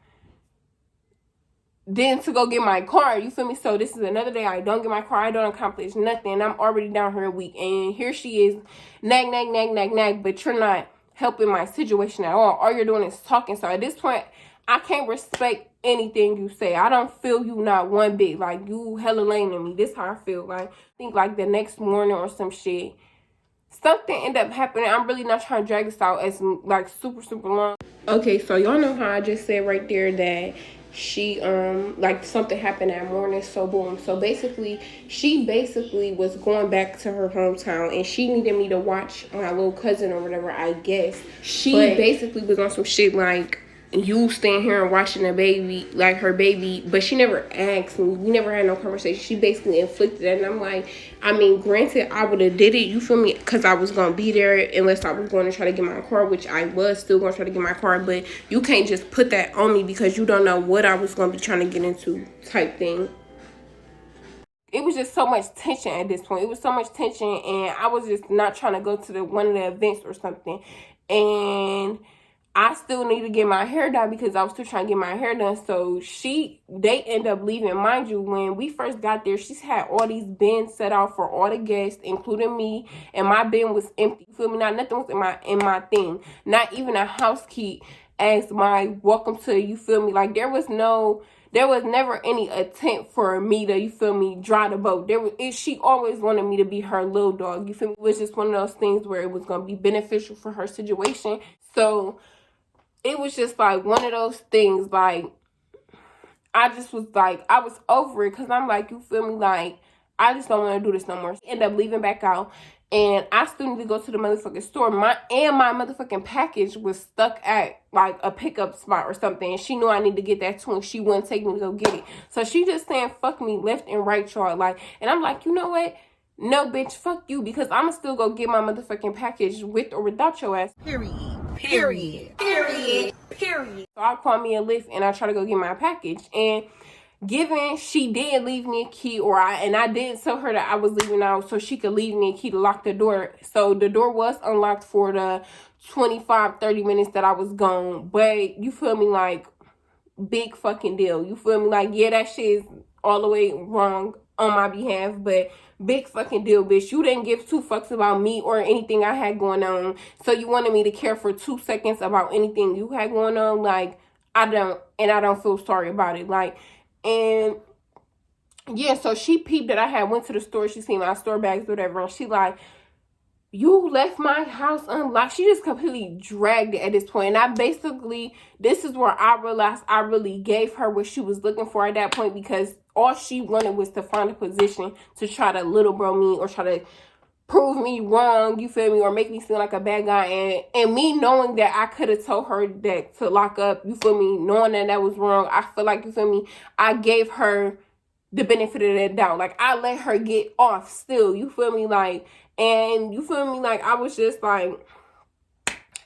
than to go get my car. You feel me? So this is another day I don't get my car. I don't accomplish nothing. I'm already down here a week. And here she is, nag, but you're not helping my situation at all. All you're doing is talking. So at this point, I can't respect anything you say. I don't feel you not one bit. Like, you hella lame to me. This how I feel. Like, I think like the next morning or some shit, something ended up happening. I'm really not trying to drag this out as like super long. Okay, so y'all know how I just said right there that she like something happened that morning. So boom, so basically she was going back to her hometown and she needed me to watch my little cousin or whatever, I guess. She basically was on some shit like, you staying here and watching the baby, like her baby, but she never asked me. We never had no conversation. She basically inflicted it, and I'm like, I mean, granted, I would have did it, you feel me, because I was going to be there unless I was going to try to get my car, which I was still going to try to get my car, but you can't just put that on me because you don't know what I was going to be trying to get into type thing. It was just so much tension at this point. It was so much tension, and I was just not trying to go to one of the events or something, and I still need to get my hair done because I was still trying to get my hair done. So they end up leaving. Mind you, when we first got there, she's had all these bins set out for all the guests, including me, and my bin was empty. You feel me? Not nothing was in my thing. Not even a house key as my welcome to, you feel me? Like, there was never any attempt for me to, you feel me, dry the boat. She always wanted me to be her little dog. You feel me? It was just one of those things where it was going to be beneficial for her situation. So it was just like one of those things, like, I just was like, I was over it because I'm like, you feel me, like, I just don't want to do this no more. She ended up leaving back out, and I still need to go to the motherfucking store. My motherfucking package was stuck at like a pickup spot or something, and she knew I need to get that too, and she wouldn't take me to go get it. So she just saying fuck me left and right, y'all. Like, and I'm like, you know what? No, bitch, fuck you, because I'ma still go get my motherfucking package with or without your ass. Period. So I call me a Lyft and I try to go get my package. And given she did leave me a key, and I did tell her that I was leaving out so she could leave me a key to lock the door. So the door was unlocked for the 25-30 minutes that I was gone. But you feel me, like, big fucking deal. You feel me? Like, yeah, that shit is all the way wrong on my behalf, but big fucking deal, bitch. You didn't give 2 fucks about me or anything I had going on, so you wanted me to care for 2 seconds about anything you had going on. Like, I don't feel sorry about it. Like, and yeah, so she peeped that I had went to the store. She seen my store bags, whatever, and she like, you left my house unlocked. She just completely dragged it at this point. And this is where I realized I really gave her what she was looking for at that point, because all she wanted was to find a position to try to little bro me or try to prove me wrong, you feel me, or make me seem like a bad guy. And me knowing that I could have told her that to lock up, you feel me, knowing that was wrong, I feel like, you feel me, I gave her the benefit of that doubt. Like, I let her get off still, you feel me, like, and you feel me, like, I was just like,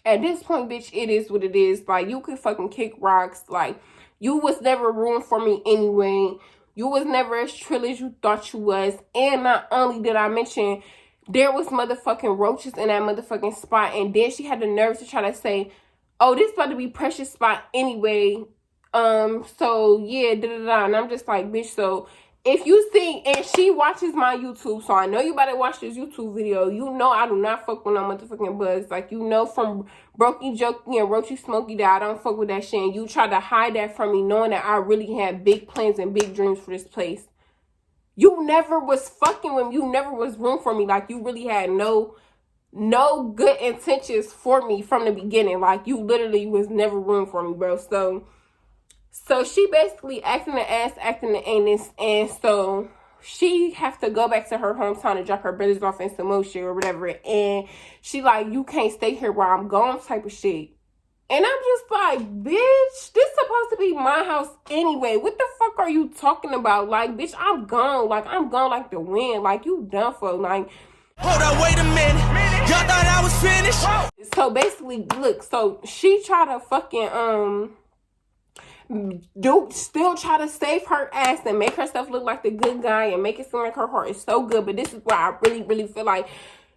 at this point, bitch, it is what it is. Like, you could fucking kick rocks. Like, you was never ruined for me anyway. You was never as trill as you thought you was. And not only did I mention, there was motherfucking roaches in that motherfucking spot, and then she had the nerve to try to say, oh, this about to be Precious spot anyway. So yeah, and I'm just like, bitch, so if you see, and she watches my YouTube, so I know you better watch this YouTube video. You know I do not fuck with no motherfucking bugs. Like, you know from Brokey Jokey and Roachy Smokey that I don't fuck with that shit. And you tried to hide that from me, knowing that I really had big plans and big dreams for this place. You never was fucking with me. You never was room for me. Like, you really had no good intentions for me from the beginning. Like, you literally was never room for me, bro. So she basically acting the ass, acting the anus, and so she has to go back to her hometown and drop her brothers off in some more shit or whatever. And she like, you can't stay here while I'm gone type of shit. And I'm just like, bitch, this supposed to be my house anyway. What the fuck are you talking about? Like, bitch, I'm gone. Like, I'm gone like the wind. Like, you done for. Like,
hold up, wait a minute. Y'all thought I was finished?
So basically, look, so she tried to fucking, still try to save her ass and make herself look like the good guy and make it seem like her heart is so good. But this is where I really, really feel like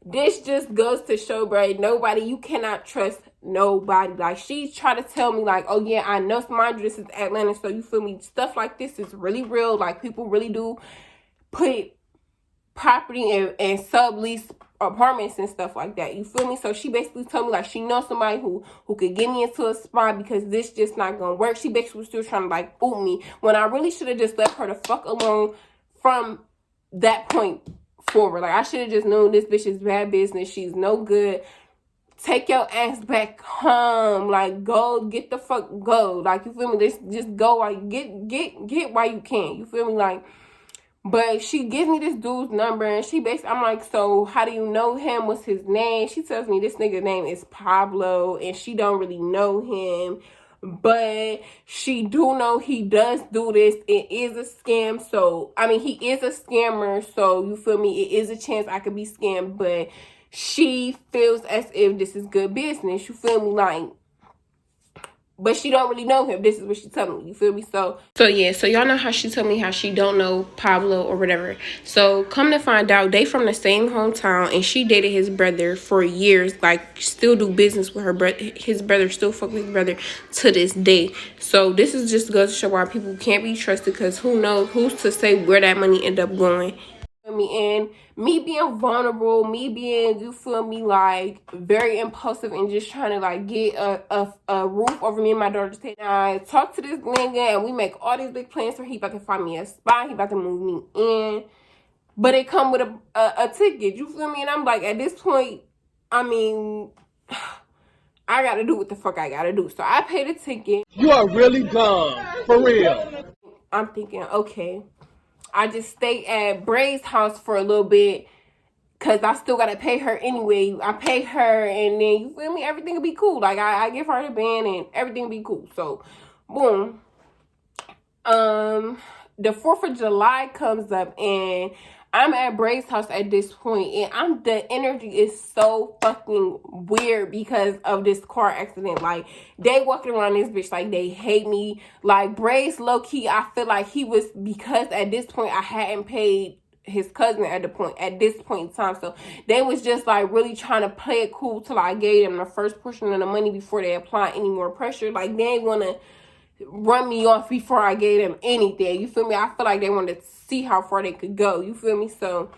this just goes to show, bro, you cannot trust nobody. Like, she tried to tell me, like, oh yeah, I know, mind you, this is Atlanta, so you feel me, stuff like this is really real. Like, people really do put property and sublease apartments and stuff like that, you feel me? So she basically told me, like, she knows somebody who could get me into a spot because this just not gonna work. She basically was still trying to, like, oop me when I really should have just left her the fuck alone from that point forward. Like, I should have just known this bitch is bad business. She's no good. Take your ass back home. Like, go, get the fuck, go. Like, you feel me? Just go. Like, get while you can. You feel me? Like, but she gives me this dude's number and she basically, I'm like, so how do you know him? What's his name? She tells me this nigga's name is Pablo and she don't really know him. But she do know he does do this. It is a scam. So, I mean, he is a scammer. So, you feel me? It is a chance I could be scammed. But she feels as if this is good business. You feel me? Like, but she don't really know him. This is what she told me. You feel me? So yeah. So y'all know how she told me how she don't know Pablo or whatever. So come to find out, they from the same hometown, and she dated his brother for years. Like, still do business with her brother. His brother still fuck with his brother to this day. So this is just goes to show why people can't be trusted. Because who knows, who's to say where that money end up going? And me being vulnerable, me being, you feel me, like, very impulsive and just trying to, like, get a roof over me and my daughter's head. I talk to this nigga and we make all these big plans for he about to find me a spot, he about to move me in, but it come with a ticket, you feel me? And I'm like, at this point, I mean, I gotta do what the fuck I gotta do. So I paid the ticket.
You are really dumb, for real.
I'm thinking, okay, I just stay at Bray's house for a little bit because I still got to pay her anyway. I pay her and then, you feel me, everything will be cool. Like, I give her the band and everything will be cool. So, boom. The 4th of July comes up and I'm at Bray's house at this point, and the energy is so fucking weird because of this car accident. Like, they walking around this bitch like they hate me. Like, Bray's low key, I feel like he was, because at this point I hadn't paid his cousin at this point in time, so they was just like really trying to play it cool till I gave them the first portion of the money before they apply any more pressure. Like, they ain't want to run me off before I gave them anything, you feel me? I feel like they wanted to see how far they could go, you feel me? So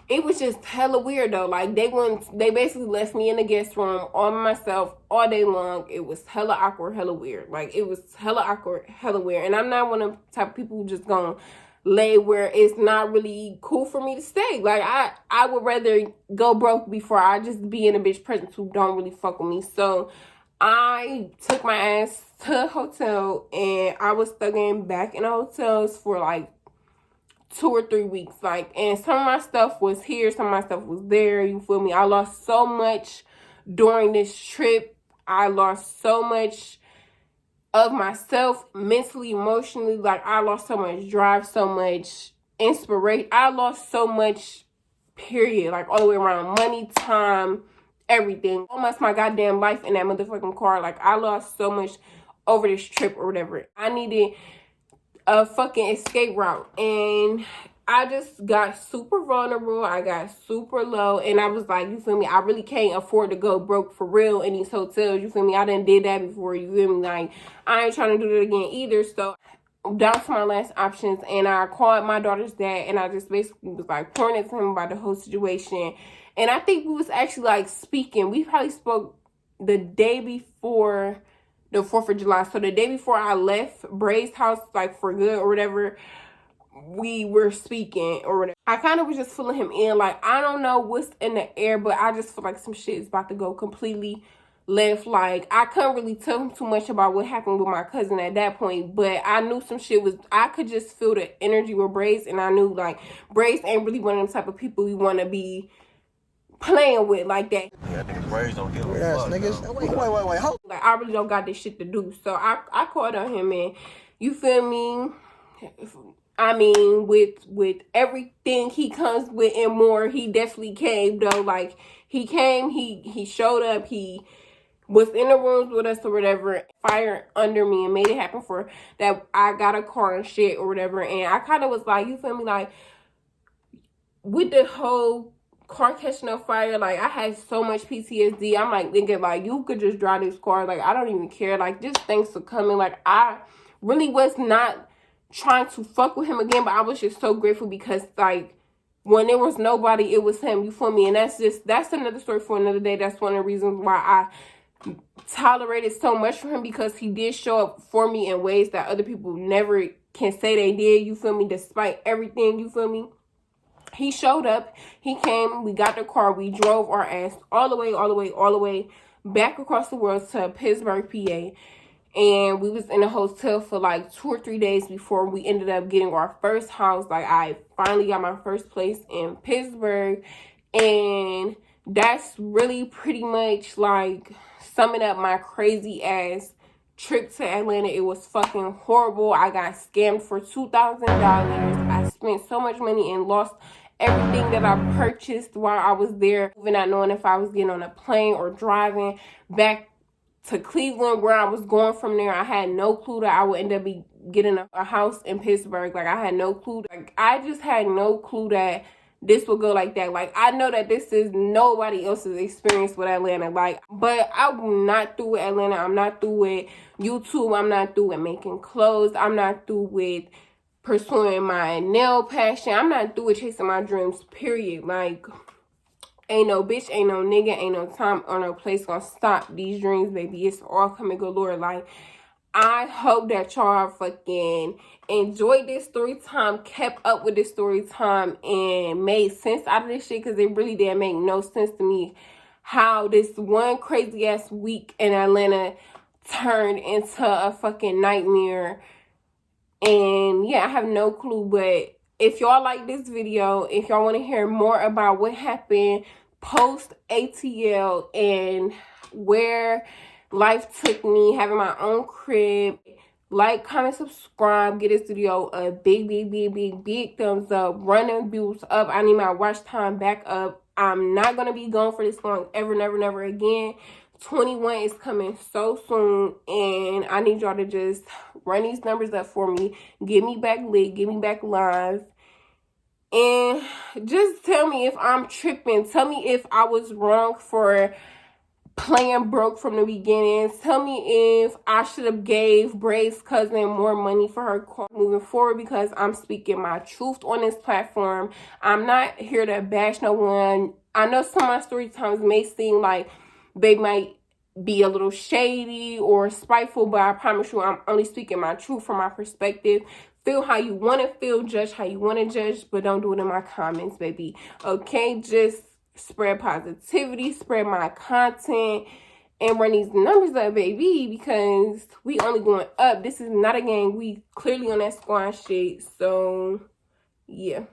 it was just hella weird though. Like, they basically left me in the guest room all by myself all day long. It was hella awkward, hella weird. Like, it was hella awkward, hella weird. And I'm not one of the type of people who just gonna lay where it's not really cool for me to stay. Like, I would rather go broke before I just be in a bitch presence who don't really fuck with me. So I took my ass to a hotel and I was stuck back in the hotels for like 2 or 3 weeks. Like, and some of my stuff was here, some of my stuff was there, you feel me? I lost so much during this trip. I lost so much of myself mentally, emotionally. Like, I lost so much drive, so much inspiration. I lost so much, period. Like, all the way around. Money, time, everything. Almost my goddamn life in that motherfucking car. Like, I lost so much over this trip or whatever. I needed a fucking escape route, and I just got super vulnerable. I got super low, and I was like, you feel me, I really can't afford to go broke for real in these hotels, you feel me? I done did that before, you feel me? Like, I ain't trying to do that again either. So down to my last options, and I called my daughter's dad, and I just basically was like pouring to him about the whole situation. And I think we was actually like speaking. We probably spoke the day before the 4th of July. So the day before I left Bray's house, like for good or whatever, we were speaking or whatever. I kind of was just filling him in. Like, I don't know what's in the air, but I just feel like some shit is about to go completely left. Like, I couldn't really tell him too much about what happened with my cousin at that point, but I knew some shit was, I could just feel the energy with Brace, and I knew like Brace ain't really one of them type of people you want to be playing with like that.
Yeah, niggas raised don't give a
Yes,
fuck.
niggas. Wait, hold.
Like, I really don't got this shit to do. So I called on him, and you feel me? I mean, with everything he comes with and more, he definitely came though. Like, he came, he showed up, he was in the rooms with us or whatever, fire under me and made it happen for that. I got a car and shit or whatever. And I kind of was like, you feel me? Like, with the whole car catching on fire, like, I had so much PTSD. I'm like thinking, like, you could just drive this car. Like, I don't even care. Like, just thanks for coming. Like, I really was not trying to fuck with him again, but I was just so grateful because, like, when there was nobody, it was him. You feel me? And that's another story for another day. That's one of the reasons why I tolerated so much for him, because he did show up for me in ways that other people never can say they did. You feel me? Despite everything, you feel me? He showed up, he came, we got the car, we drove our ass all the way back across the world to Pittsburgh, PA. And we was in a hotel for like 2 or 3 days before we ended up getting our first house. Like, I finally got my first place in Pittsburgh. And that's really pretty much like summing up my crazy ass trip to Atlanta. It was fucking horrible. I got scammed for $2,000. I spent so much money and lost everything that I purchased while I was there, even not knowing if I was getting on a plane or driving back to Cleveland, where I was going from there. I had no clue that I would end up getting a house in Pittsburgh. Like, I had no clue. Like, I just had no clue that this would go like that. Like, I know that this is nobody else's experience with Atlanta. Like, but I'm not through with Atlanta. I'm not through with YouTube. I'm not through with making clothes. I'm not through with pursuing my nail passion. I'm not through with chasing my dreams, period. Like, ain't no bitch, ain't no nigga, ain't no time or no place gonna stop these dreams, baby. It's all coming galore. Like, I hope that y'all fucking enjoyed this story time, kept up with this story time, and made sense out of this shit, because it really didn't make no sense to me how this one crazy ass week in Atlanta turned into a fucking nightmare. And yeah, I have no clue. But if y'all like this video, if y'all want to hear more about what happened post ATL and where life took me, having my own crib, like, comment, subscribe, get this video a big thumbs up, run them views up. I need my watch time back up. I'm not gonna be gone for this long ever, never again. 21 is coming so soon, and I need y'all to just run these numbers up for me, get me back lit, get me back live, and just tell me if I'm tripping. Tell me if I was wrong for playing broke from the beginning. Tell me if I should have gave Bray's cousin more money for her car moving forward, because I'm speaking my truth on this platform. I'm not here to bash no one. I know some of my story times may seem like they might be a little shady or spiteful, but I promise you I'm only speaking my truth from my perspective. Feel how you want to feel, judge how you want to judge, but don't do it in my comments, baby. Okay, just spread positivity, spread my content, and run these numbers up, baby, because we only going up. This is not a game. We clearly on that squad shit. So yeah.